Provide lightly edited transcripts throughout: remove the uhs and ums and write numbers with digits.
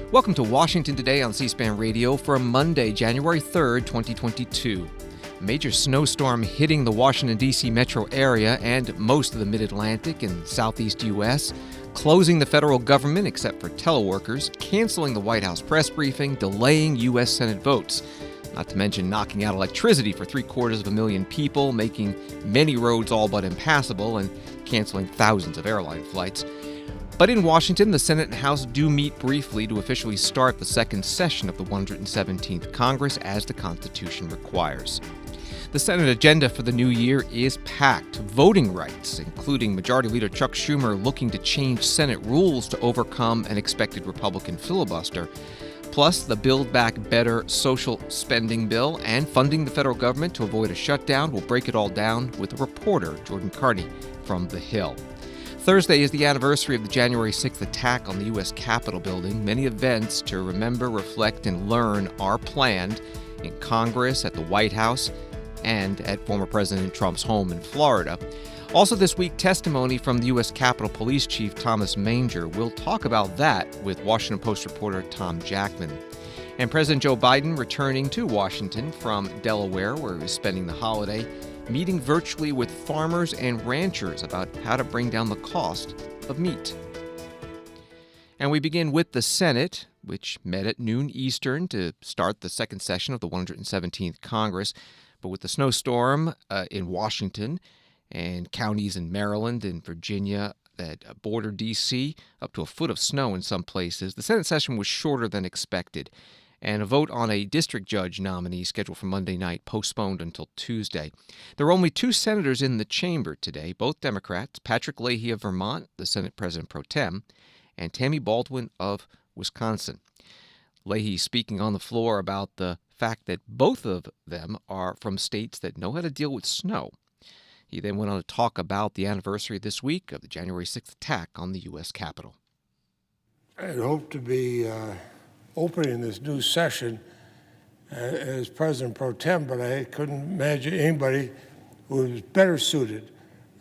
Welcome to Washington Today on C-SPAN Radio for Monday, January 3rd, 2022. A major snowstorm hitting the Washington, D.C. metro area and most of the mid-Atlantic and southeast U.S., closing the federal government except for teleworkers, canceling the White House press briefing, delaying U.S. Senate votes, not to mention knocking out electricity for 750,000 people, making many roads all but impassable, and canceling thousands of airline flights. But in Washington, the Senate and House do meet briefly to officially start the second session of the 117th Congress as the Constitution requires. The Senate agenda for the new year is packed. Voting rights, including Majority Leader Chuck Schumer looking to change Senate rules to overcome an expected Republican filibuster, plus the Build Back Better social spending bill and funding the federal government to avoid a shutdown. We'll break it all down with a reporter, Jordain Carney, from The Hill. Thursday is the anniversary of the January 6th attack on the U.S. Capitol building. Many events to remember, reflect, and learn are planned in Congress, at the White House, and at former President Trump's home in Florida. Also this week, testimony from the U.S. Capitol Police Chief Thomas Manger. We'll talk about that with Washington Post reporter Tom Jackman. And President Joe Biden returning to Washington from Delaware, where he was spending the holiday, meeting virtually with farmers and ranchers about how to bring down the cost of meat. And we begin with the Senate, which met at noon Eastern to start the second session of the 117th Congress. But with the snowstorm in Washington and counties in Maryland and Virginia that border D.C., up to a foot of snow in some places, the Senate session was shorter than expected. And a vote on a district judge nominee scheduled for Monday night postponed until Tuesday. There are only two senators in the chamber today, both Democrats, Patrick Leahy of Vermont, the Senate President pro tem, and Tammy Baldwin of Wisconsin. Leahy speaking on the floor about the fact that both of them are from states that know how to deal with snow. He then went on to talk about the anniversary this week of the January 6th attack on the U.S. Capitol. I hope to be opening this new session as President pro tem, but I couldn't imagine anybody who was better suited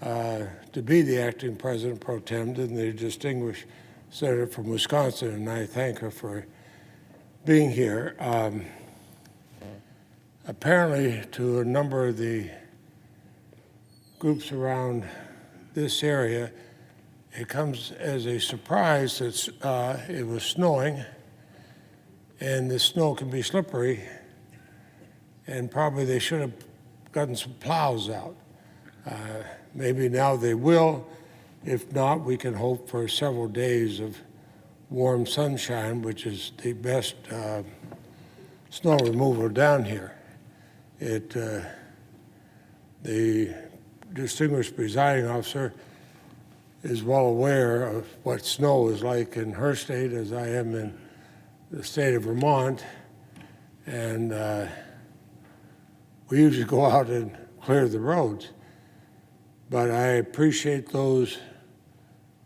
to be the acting President pro tem than the distinguished senator from Wisconsin, and I thank her for being here. Apparently, to a number of the groups around this area, it comes as a surprise that it was snowing, and the snow can be slippery, and probably they should have gotten some plows out. Maybe now they will. If not, we can hope for several days of warm sunshine, which is the best snow removal down here. The distinguished presiding officer is well aware of what snow is like in her state, as I am in the state of Vermont, and we usually go out and clear the roads. But I appreciate those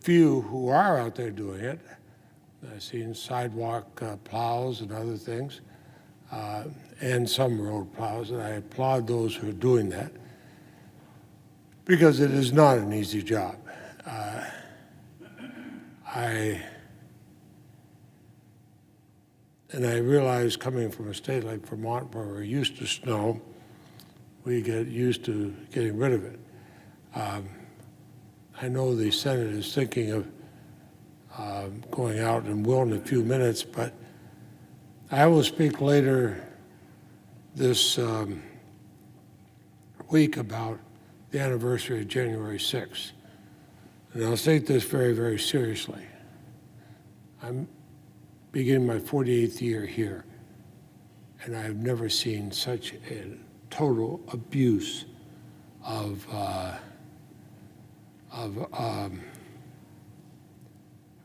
few who are out there doing it. I've seen sidewalk plows and other things, and some road plows, and I applaud those who are doing that, because it is not an easy job. I realize, coming from a state like Vermont where we're used to snow, we get used to getting rid of it. I know the Senate is thinking of going out and will in a few minutes, but I will speak later this week about the anniversary of January 6th. And I'll take this very, very seriously. I'm beginning my 48th year here, and I've never seen such a total abuse of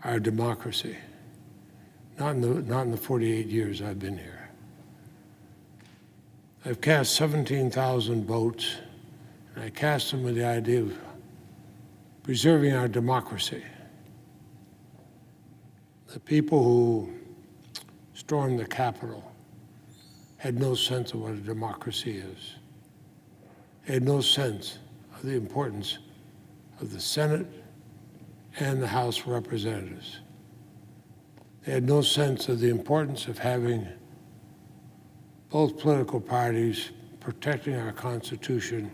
our democracy. Not in the 48 years I've been here. I've cast 17,000 votes, and I cast them with the idea of preserving our democracy. The people who stormed the Capitol had no sense of what a democracy is. They had no sense of the importance of the Senate and the House of Representatives. They had no sense of the importance of having both political parties protecting our Constitution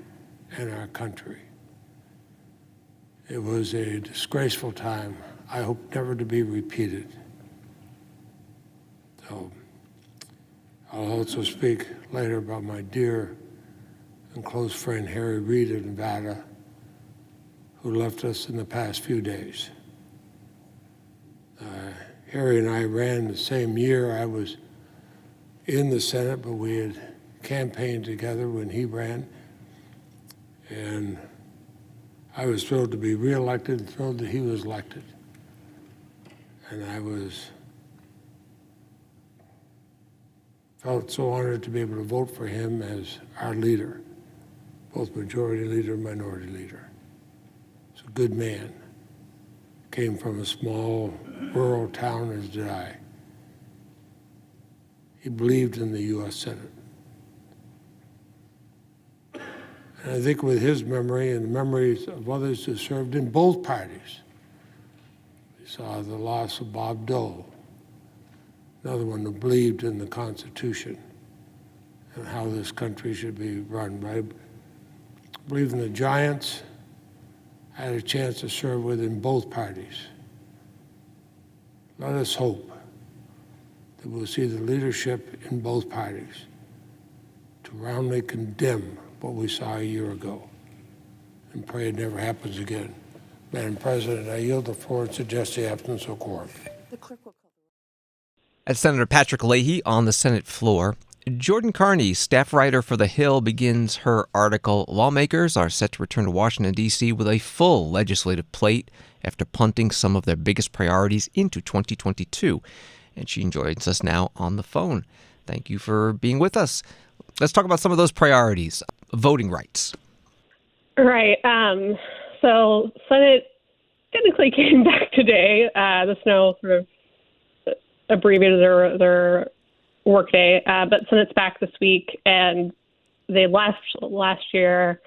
and our country. It was a disgraceful time. I hope never to be repeated. So I'll also speak later about my dear and close friend Harry Reid of Nevada, who left us in the past few days. Harry and I ran the same year. I was in the Senate, but we had campaigned together when he ran. And I was thrilled to be reelected, thrilled that he was elected. And I felt so honored to be able to vote for him as our leader, both Majority Leader and Minority Leader. He's a good man. Came from a small rural town, as did I. He believed in the U.S. Senate. And I think with his memory and the memories of others who served in both parties, we saw the loss of Bob Dole, another one who believed in the Constitution and how this country should be run. I believe in the giants. I had a chance to serve within both parties. Let us hope that we'll see the leadership in both parties to roundly condemn what we saw a year ago and pray it never happens again. Madam President, I yield the floor and suggest the absence of quorum. That's Senator Patrick Leahy on the Senate floor. Jordain Carney, staff writer for The Hill, begins her article, "Lawmakers are set to return to Washington, D.C. with a full legislative plate after punting some of their biggest priorities into 2022. And she joins us now on the phone. Thank you for being with us. Let's talk about some of those priorities. Voting rights. Right. So Senate technically came back today. The snow sort of abbreviated their workday, but Senate's back this week, and they left last year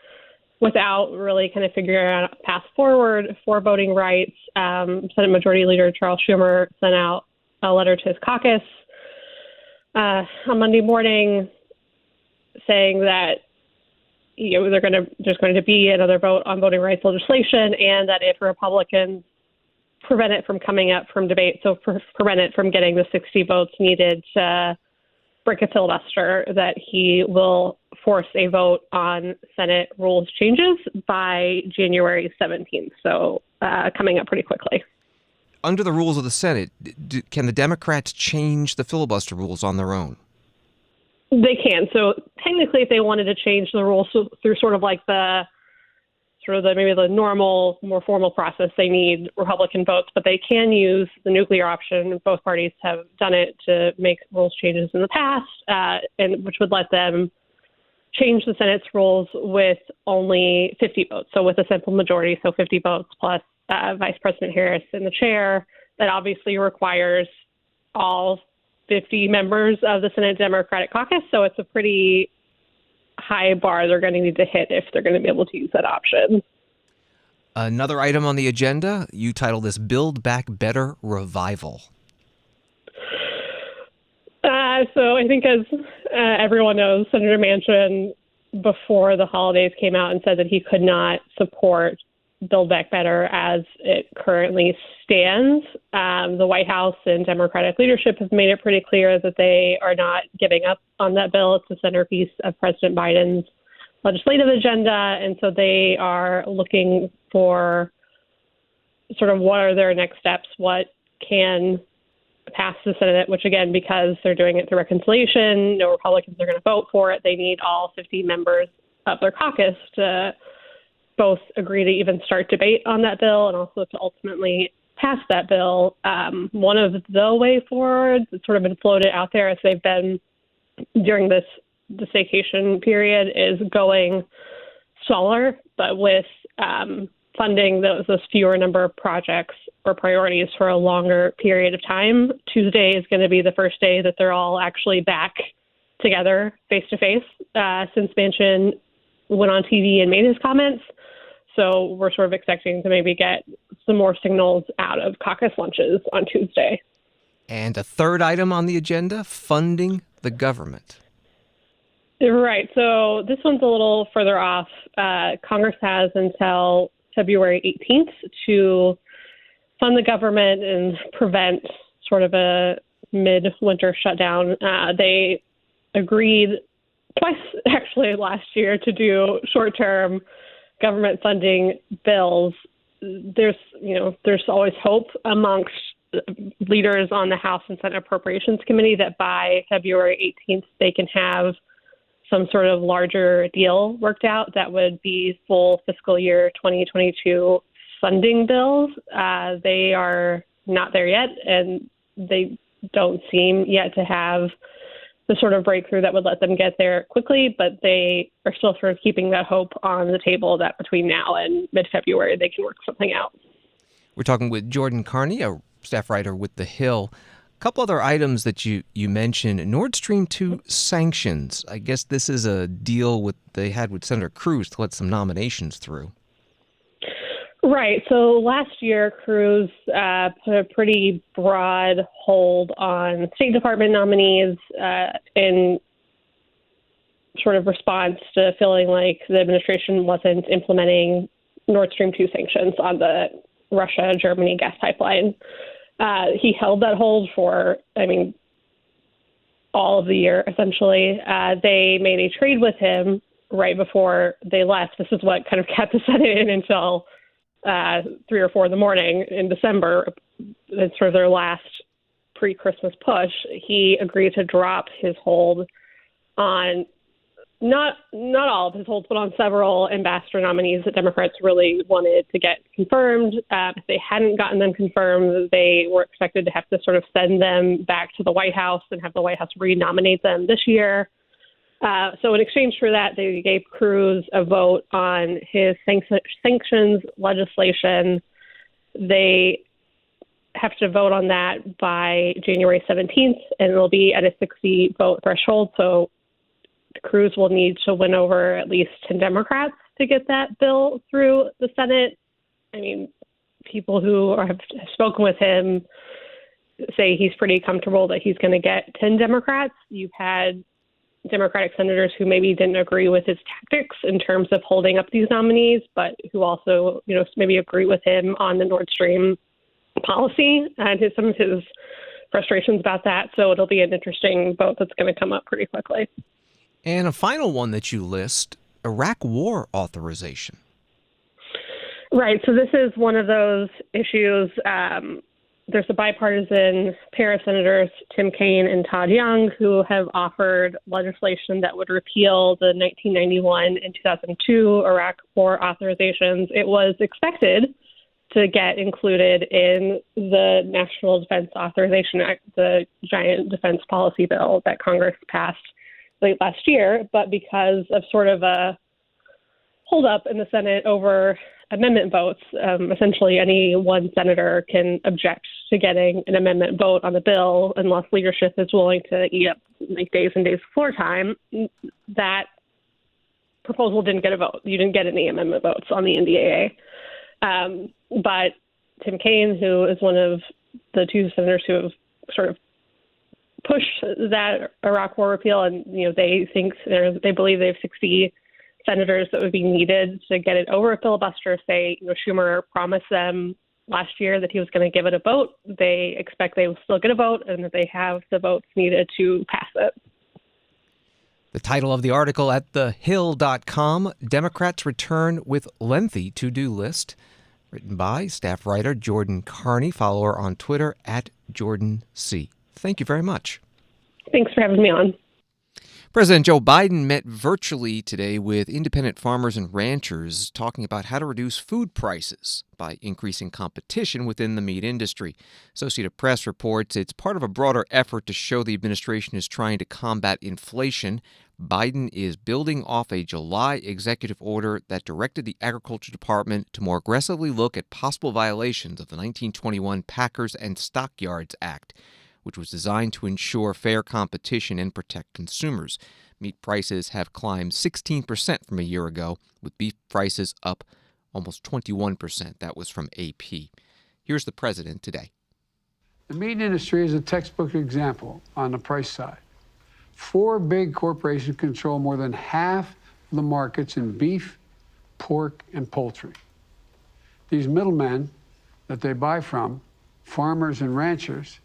without really kind of figuring out a path forward for voting rights. Senate Majority Leader Chuck Schumer sent out a letter to his caucus on Monday morning saying that there's going to be another vote on voting rights legislation, and that if Republicans prevent it from coming up from debate, so prevent it from getting the 60 votes needed to break a filibuster, that he will force a vote on Senate rules changes by January 17th. So coming up pretty quickly. Under the rules of the Senate, can the Democrats change the filibuster rules on their own? They can. So technically, if they wanted to change the rules through sort of maybe the normal, more formal process, they need Republican votes, but they can use the nuclear option. Both parties have done it to make rules changes in the past, and which would let them change the Senate's rules with only 50 votes. So with a simple majority, so 50 votes plus Vice President Harris in the chair. That obviously requires all 50 members of the Senate Democratic Caucus. So it's a pretty high bar they're going to need to hit if they're going to be able to use that option. Another item on the agenda, you title this Build Back Better Revival. So I think, as everyone knows, Senator Manchin, before the holidays, came out and said that he could not support Build Back Better as it currently stands. The White House and Democratic leadership have made it pretty clear that they are not giving up on that bill. It's the centerpiece of President Biden's legislative agenda, and so they are looking for sort of what are their next steps, what can pass the Senate, which again, because they're doing it through reconciliation, no Republicans are going to vote for it. They need all 50 members of their caucus to both agree to even start debate on that bill and also to ultimately pass that bill. One of the way forward that's sort of been floated out there as they've been during this staycation period is going smaller, but with funding those fewer number of projects or priorities for a longer period of time. Tuesday is going to be the first day that they're all actually back together face to face since Manchin went on TV and made his comments. So we're sort of expecting to maybe get some more signals out of caucus lunches on Tuesday. And a third item on the agenda, funding the government. Right. So this one's a little further off. Congress has until February 18th to fund the government and prevent sort of a midwinter shutdown. They agreed twice, actually, last year to do short-term government funding bills. There's always hope amongst leaders on the House and Senate Appropriations Committee that by February 18th they can have some sort of larger deal worked out that would be full fiscal year 2022 funding bills. They are not there yet, and they don't seem yet to have the sort of breakthrough that would let them get there quickly, but they are still sort of keeping that hope on the table that between now and mid-February they can work something out. We're talking with Jordain Carney, a staff writer with The Hill. A couple other items that you mentioned. Nord Stream 2 sanctions. I guess this is a deal they had with Senator Cruz to let some nominations through. Right. So last year, Cruz put a pretty broad hold on State Department nominees in sort of response to feeling like the administration wasn't implementing Nord Stream 2 sanctions on the Russia-Germany gas pipeline. He held that hold for, all of the year, essentially. They made a trade with him right before they left. This is what kind of kept the Senate in until 3 or 4 in the morning in December. It's sort of their last pre-Christmas push. He agreed to drop his hold on not all of his holds, but on several ambassador nominees that Democrats really wanted to get confirmed. If they hadn't gotten them confirmed, they were expected to have to sort of send them back to the White House and have the White House re-nominate them this year. So in exchange for that, they gave Cruz a vote on his sanctions legislation. They have to vote on that by January 17th, and it'll be at a 60-vote threshold. So Cruz will need to win over at least 10 Democrats to get that bill through the Senate. People who have spoken with him say he's pretty comfortable that he's going to get 10 Democrats. You've had Democratic senators who maybe didn't agree with his tactics in terms of holding up these nominees, but who also, maybe agree with him on the Nord Stream policy and some of his frustrations about that. So it'll be an interesting vote that's going to come up pretty quickly. And a final one that you list, Iraq war authorization. Right. So this is one of those issues. There's a bipartisan pair of senators, Tim Kaine and Todd Young, who have offered legislation that would repeal the 1991 and 2002 Iraq war authorizations. It was expected to get included in the National Defense Authorization Act, the giant defense policy bill that Congress passed late last year, but because of sort of a holdup in the Senate over amendment votes, essentially any one senator can object to getting an amendment vote on the bill unless leadership is willing to eat up days and days of floor time. That proposal didn't get a vote. You didn't get any amendment votes on the NDAA. But Tim Kaine, who is one of the two senators who have sort of pushed that Iraq war repeal, and they believe they have 60 senators that would be needed to get it over a filibuster. Say, Schumer promised them last year that he was going to give it a vote. They expect they will still get a vote, and that they have the votes needed to pass it. The title of the article at thehill.com, Democrats Return with Lengthy To-Do List, written by staff writer Jordain Carney. Follow her on Twitter at JordanC. Thank you very much. Thanks for having me on. President Joe Biden met virtually today with independent farmers and ranchers talking about how to reduce food prices by increasing competition within the meat industry. Associated Press reports it's part of a broader effort to show the administration is trying to combat inflation. Biden is building off a July executive order that directed the Agriculture Department to more aggressively look at possible violations of the 1921 Packers and Stockyards Act, which was designed to ensure fair competition and protect consumers. Meat prices have climbed 16% from a year ago, with beef prices up almost 21%. That was from AP. Here's the president today. The meat industry is a textbook example on the price side. 4 big corporations control more than half of the markets in beef, pork, and poultry. These middlemen that they buy from, farmers and ranchers,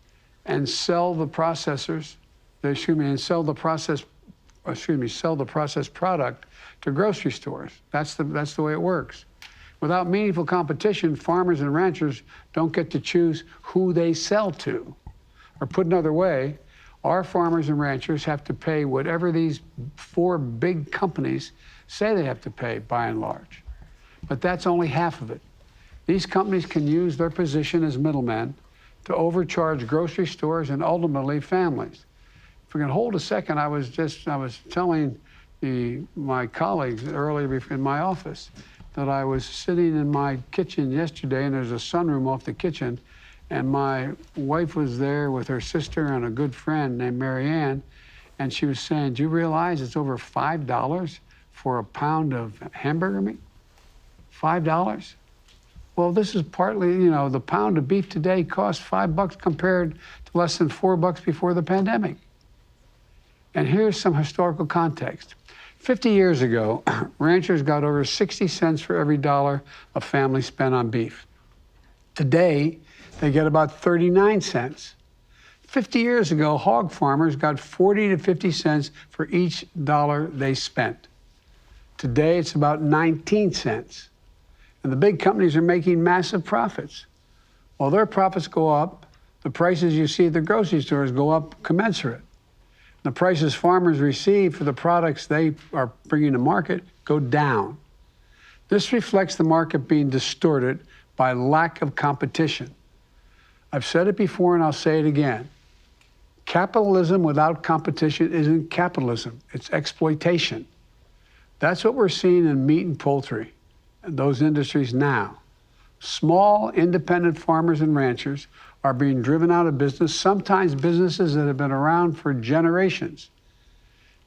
and sell the processors, sell the processed product to grocery stores. That's the way it works. Without meaningful competition, farmers and ranchers don't get to choose who they sell to. Or put another way, our farmers and ranchers have to pay whatever these 4 big companies say they have to pay, by and large. But that's only half of it. These companies can use their position as middlemen to overcharge grocery stores and ultimately families. If we can hold a second, I was telling my colleagues earlier in my office that I was sitting in my kitchen yesterday, and there's a sunroom off the kitchen, and my wife was there with her sister and a good friend named Mary Ann, and she was saying, do you realize it's over $5 for a pound of hamburger meat? $5? Well, this is partly, the pound of beef today costs $5 compared to less than $4 before the pandemic. And here's some historical context. 50 years ago, ranchers got over 60 cents for every dollar a family spent on beef. Today, they get about 39 cents. 50 years ago, hog farmers got 40 to 50 cents for each dollar they spent. Today, it's about 19 cents. And the big companies are making massive profits. While their profits go up, the prices you see at the grocery stores go up commensurate. The prices farmers receive for the products they are bringing to market go down. This reflects the market being distorted by lack of competition. I've said it before and I'll say it again. Capitalism without competition isn't capitalism, it's exploitation. That's what we're seeing in meat and poultry, and those industries now. Small, independent farmers and ranchers are being driven out of business, sometimes businesses that have been around for generations.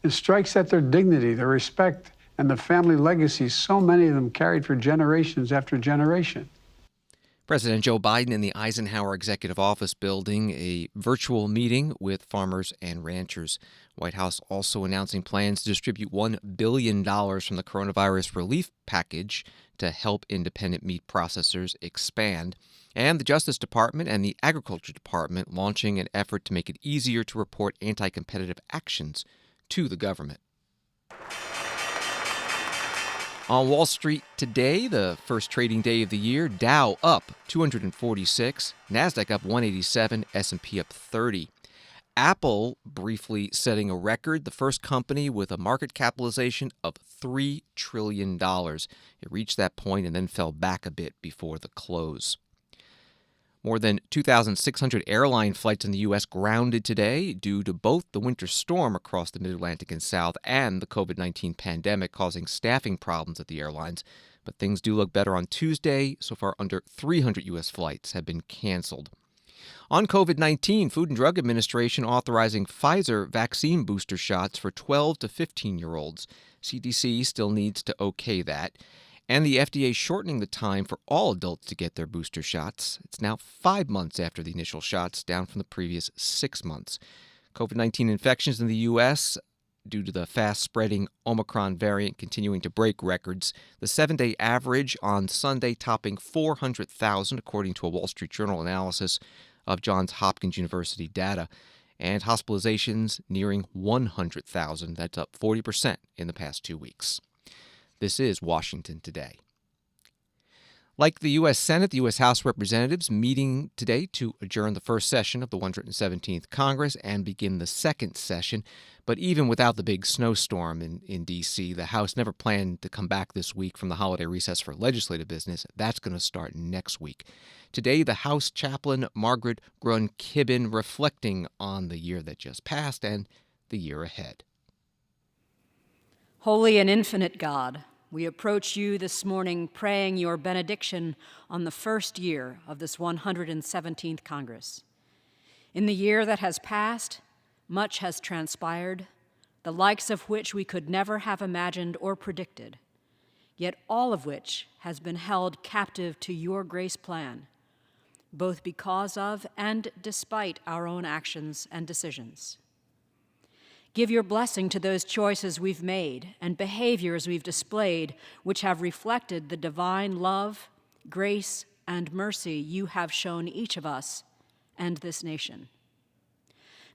It strikes at their dignity, their respect, and the family legacies so many of them carried for generations after generation. President Joe Biden in the Eisenhower Executive Office building a virtual meeting with farmers and ranchers. White House also announcing plans to distribute $1 billion from the coronavirus relief package to help independent meat processors expand. And the Justice Department and the Agriculture Department launching an effort to make it easier to report anti-competitive actions to the government. On Wall Street today, the first trading day of the year, Dow up 246, NASDAQ up 187, S&P up 30. Apple briefly setting a record, the first company with a market capitalization of $3 trillion. It reached that point and then fell back a bit before the close. More than 2,600 airline flights in the U.S. grounded today due to both the winter storm across the Mid-Atlantic and South and the COVID-19 pandemic causing staffing problems at the airlines. But things do look better on Tuesday. So far, under 300 U.S. flights have been canceled. On COVID-19, Food and Drug Administration authorizing Pfizer vaccine booster shots for 12 to 15-year-olds. CDC still needs to okay that. And the FDA shortening the time for all adults to get their booster shots. It's now 5 months after the initial shots, down from the previous 6 months. COVID-19 infections in the U.S., due to the fast-spreading Omicron variant continuing to break records. The 7-day average on Sunday topping 400,000, according to a Wall Street Journal analysis of Johns Hopkins University data. And hospitalizations nearing 100,000. That's up 40% in the past 2 weeks. This is Washington Today. Like the U.S. Senate, the U.S. House of Representatives meeting today to adjourn the first session of the 117th Congress and begin the second session. But even without the big snowstorm in D.C., the House never planned to come back this week from the holiday recess for legislative business. That's going to start next week. Today, the House chaplain Margaret Grun-Kibben reflecting on the year that just passed and the year ahead. Holy and infinite God, we approach you this morning praying your benediction on the first year of this 117th Congress. In the year that has passed, much has transpired, the likes of which we could never have imagined or predicted, yet all of which has been held captive to your grace plan. both because of and despite our own actions and decisions. Give your blessing to those choices we've made and behaviors we've displayed which have reflected the divine love, grace, and mercy you have shown each of us and this nation.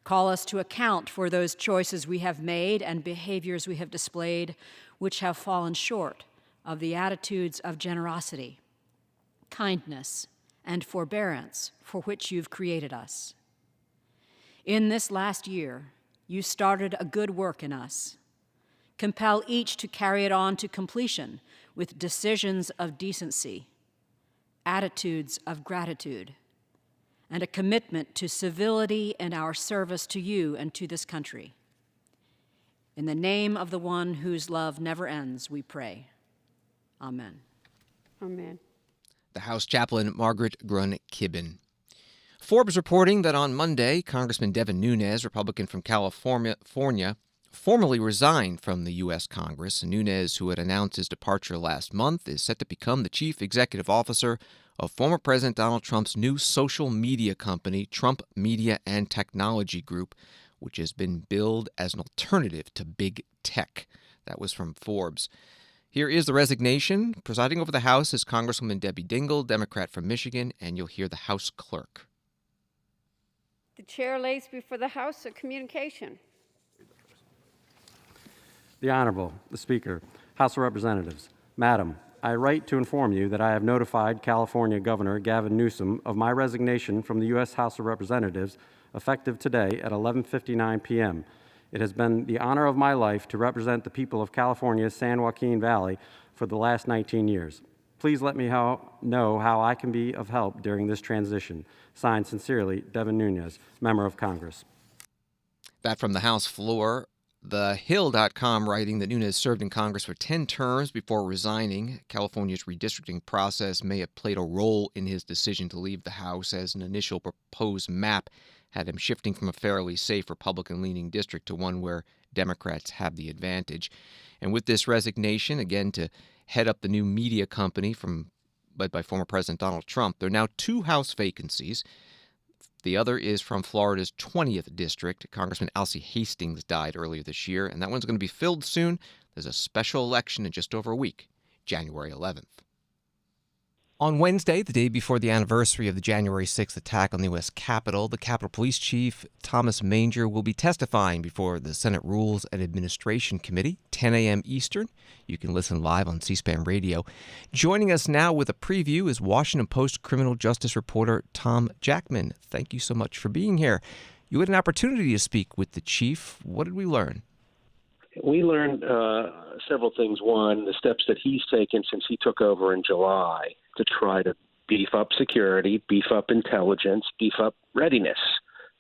Call us to account for those choices we have made and behaviors we have displayed which have fallen short of the attitudes of generosity, kindness, and forbearance for which you've created us. In this last year, you started a good work in us. Compel each to carry it on to completion with decisions of decency, attitudes of gratitude, and a commitment to civility in our service to you and to this country. In the name of the one whose love never ends, we pray. Amen. Amen. The House Chaplain Margaret Grun-Kibben. Forbes reporting that on Monday, Congressman Devin Nunes, Republican from California, formally resigned from the U.S. Congress. Nunes, who had announced his departure last month, is set to become the chief executive officer of former President Donald Trump's new social media company, Trump Media and Technology Group, which has been billed as an alternative to big tech. That was from Forbes. Here is the resignation. Presiding over the House is Congresswoman Debbie Dingell, Democrat from Michigan, and you'll hear the House clerk. The chair lays before the House a communication. The Honorable, the Speaker, House of Representatives. Madam, I write to inform you that I have notified California Governor Gavin Newsom of my resignation from the U.S. House of Representatives effective today at 11:59 p.m. It has been the honor of my life to represent the people of California's San Joaquin Valley for the last 19 years. Please let me know how I can be of help during this transition. Signed, sincerely, Devin Nunes, Member of Congress. That from the House floor. TheHill.com writing that Nunes served in Congress for 10 terms before resigning. California's redistricting process may have played a role in his decision to leave the House, as an initial proposed map had him shifting from a fairly safe Republican-leaning district to one where Democrats have the advantage. And with this resignation, again, to head up the new media company led by former President Donald Trump, there are now 2 House vacancies. The other is from Florida's 20th district. Congressman Alcee Hastings died earlier this year, and that one's going to be filled soon. There's a special election in just over a week, January 11th. On Wednesday, the day before the anniversary of the January 6th attack on the U.S. Capitol, the Capitol Police Chief, Thomas Manger, will be testifying before the Senate Rules and Administration Committee, 10 a.m. Eastern. You can listen live on C-SPAN Radio. Joining us now with a preview is Washington Post criminal justice reporter Tom Jackman. Thank you so much for being here. You had an opportunity to speak with the chief. What did we learn? We learned several things. One, the steps that he's taken since he took over in July to try to beef up security, beef up intelligence, beef up readiness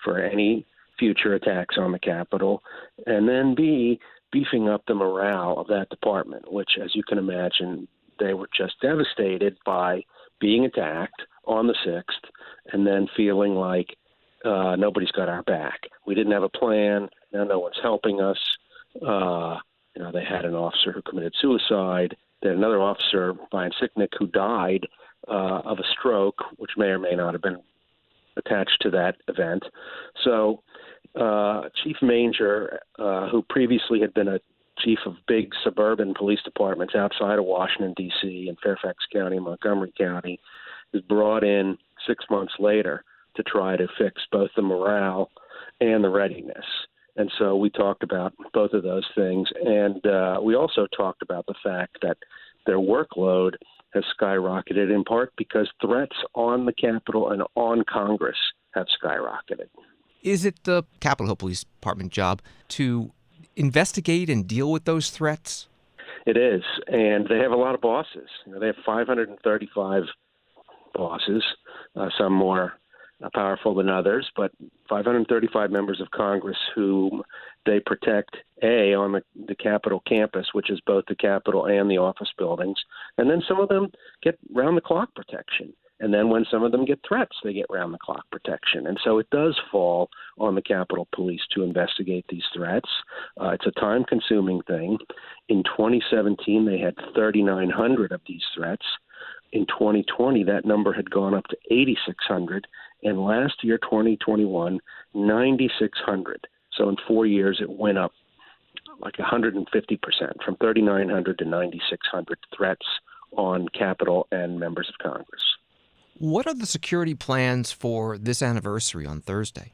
for any future attacks on the Capitol, and then B, beefing up the morale of that department, which, as you can imagine, they were just devastated by being attacked on the 6th and then feeling like nobody's got our back. We didn't have a plan. Now no one's helping us. They had an officer who committed suicide. They had another officer, Brian Sicknick, who died of a stroke, which may or may not have been attached to that event. So Chief Manger, who previously had been a chief of big suburban police departments outside of Washington, D.C., in Fairfax County, Montgomery County, is brought in 6 months later to try to fix both the morale and the readiness. And so we talked about both of those things. And we also talked about the fact that their workload has skyrocketed, in part because threats on the Capitol and on Congress have skyrocketed. Is it the Capitol Hill Police Department job to investigate and deal with those threats? It is. And they have a lot of bosses. They have 535 bosses, some more powerful than others, but 535 members of Congress whom they protect, on the Capitol campus, which is both the Capitol and the office buildings. And then some of them get round-the-clock protection. And then when some of them get threats, they get round-the-clock protection. And so it does fall on the Capitol Police to investigate these threats. It's a time-consuming thing. In 2017, they had 3,900 of these threats. In 2020, that number had gone up to 8,600, and last year, 2021, 9,600. So in 4 years, it went up like 150%, from 3,900 to 9,600 threats on Capitol and members of Congress. What are the security plans for this anniversary on Thursday?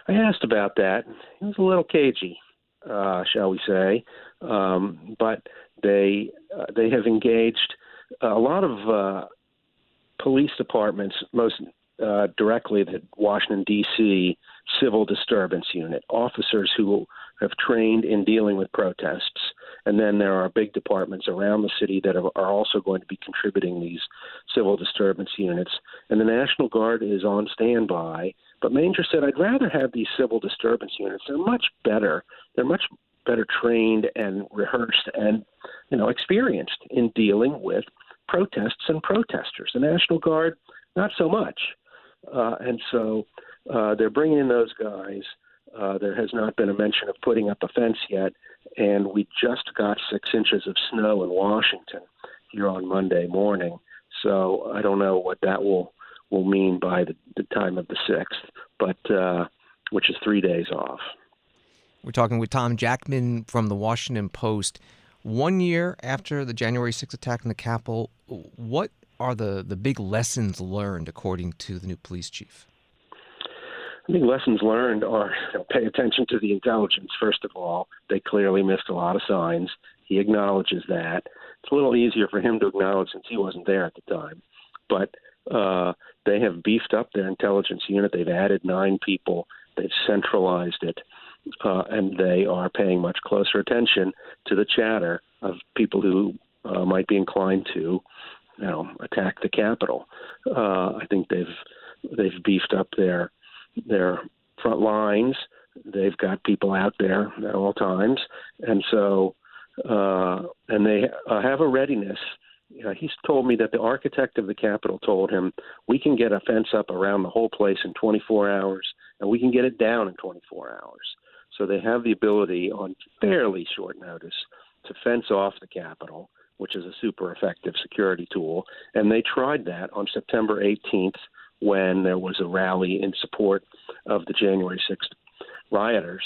I asked about that. It was a little cagey, shall we say, but they have engaged a lot of police departments, most directly the Washington, D.C. Civil Disturbance Unit, officers who have trained in dealing with protests. And then there are big departments around the city that are also going to be contributing these civil disturbance units. And the National Guard is on standby. But Manger said, I'd rather have these civil disturbance units. They're much better. They're much better trained and rehearsed and, experienced in dealing with protests and protesters. The National Guard, not so much. And so they're bringing in those guys. There has not been a mention of putting up a fence yet, and we just got 6 inches of snow in Washington here on Monday morning. So I don't know what that will mean by the time of the 6th, but which is 3 days off. We're talking with Tom Jackman from the Washington Post. 1 year after the January 6th attack on the Capitol, what are the big lessons learned, according to the new police chief? I think lessons learned are pay attention to the intelligence, first of all. They clearly missed a lot of signs. He acknowledges that. It's a little easier for him to acknowledge since he wasn't there at the time. But they have beefed up their intelligence unit. They've added 9 people. They've centralized it. And they are paying much closer attention to the chatter of people who might be inclined to attack the Capitol. I think they've beefed up their front lines. They've got people out there at all times, and so and they have a readiness. He's told me that the architect of the Capitol told him we can get a fence up around the whole place in 24 hours, and we can get it down in 24 hours. So they have the ability on fairly short notice to fence off the Capitol, which is a super effective security tool. And they tried that on September 18th when there was a rally in support of the January 6th rioters.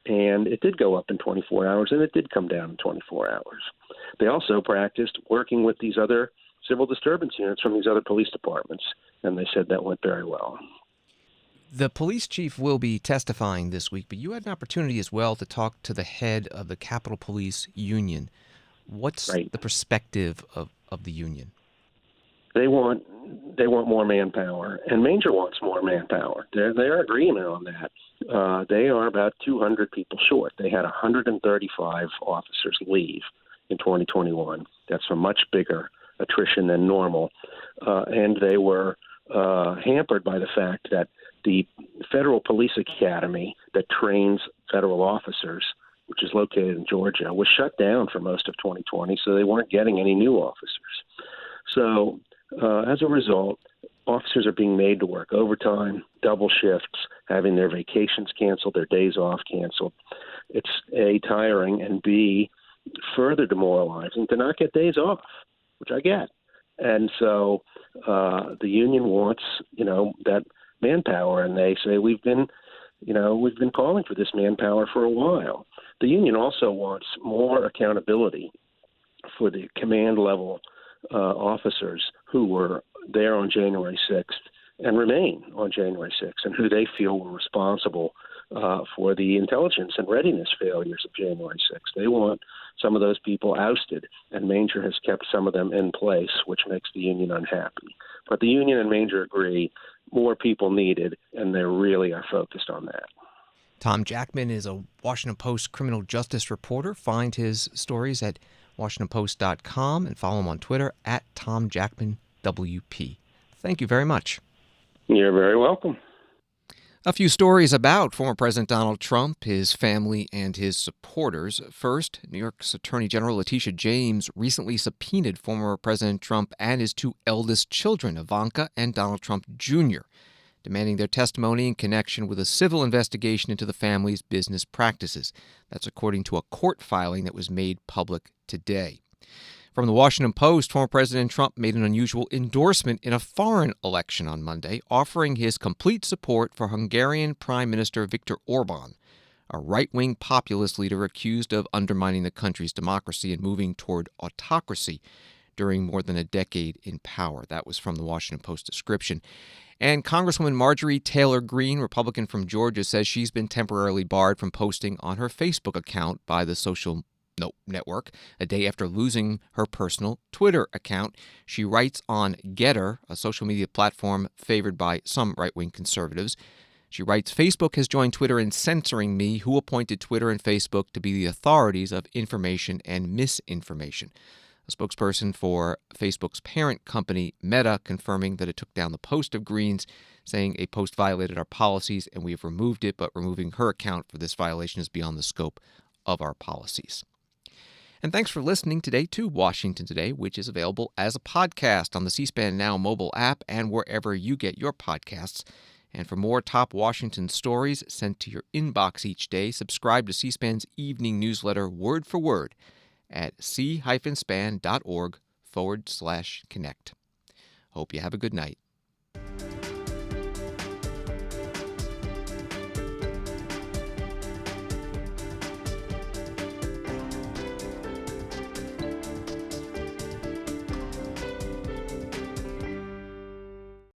And it did go up in 24 hours, and it did come down in 24 hours. They also practiced working with these other civil disturbance units from these other police departments, and they said that went very well. The police chief will be testifying this week, but you had an opportunity as well to talk to the head of the Capitol Police Union. What's the perspective of the union? They want more manpower, and Manger wants more manpower. They're agreeing on that. They are about 200 people short. They had 135 officers leave in 2021. That's a much bigger attrition than normal, and they were hampered by the fact that the Federal Police Academy that trains federal officers, which is located in Georgia, was shut down for most of 2020, so they weren't getting any new officers. So as a result, officers are being made to work overtime, double shifts, having their vacations canceled, their days off canceled. It's A, tiring, and B, further demoralizing to not get days off, which I get. And so the union wants, that manpower, and they say we've been calling for this manpower for a while. The union also wants more accountability for the command level officers who were there on January 6th and remain on January 6th, and who they feel were responsible for the intelligence and readiness failures of January 6th. They want some of those people ousted, and Manger has kept some of them in place, which makes the union unhappy. But the union and Manger agree more people needed, and they really are focused on that. Tom Jackman is a Washington Post criminal justice reporter. Find his stories at WashingtonPost.com and follow him on Twitter at TomJackmanWP. Thank you very much. You're very welcome. A few stories about former President Donald Trump, his family, and his supporters. First, New York's Attorney General Letitia James recently subpoenaed former President Trump and his 2 eldest children, Ivanka and Donald Trump Jr., demanding their testimony in connection with a civil investigation into the family's business practices. That's according to a court filing that was made public today. From the Washington Post, former President Trump made an unusual endorsement in a foreign election on Monday, offering his complete support for Hungarian Prime Minister Viktor Orban, a right-wing populist leader accused of undermining the country's democracy and moving toward autocracy during more than a decade in power. That was from the Washington Post description. And Congresswoman Marjorie Taylor Greene, Republican from Georgia, says she's been temporarily barred from posting on her Facebook account by the social network a day after losing her personal Twitter account. She writes on Getter, a social media platform favored by some right-wing conservatives. She writes, Facebook has joined Twitter in censoring me. Who appointed Twitter and Facebook to be the authorities of information and misinformation? A spokesperson for Facebook's parent company, Meta, confirming that it took down the post of Greene's, saying a post violated our policies and we have removed it, but removing her account for this violation is beyond the scope of our policies. And thanks for listening today to Washington Today, which is available as a podcast on the C-SPAN Now mobile app and wherever you get your podcasts. And for more top Washington stories sent to your inbox each day, subscribe to C-SPAN's evening newsletter word for word at c-span.org/connect. Hope you have a good night.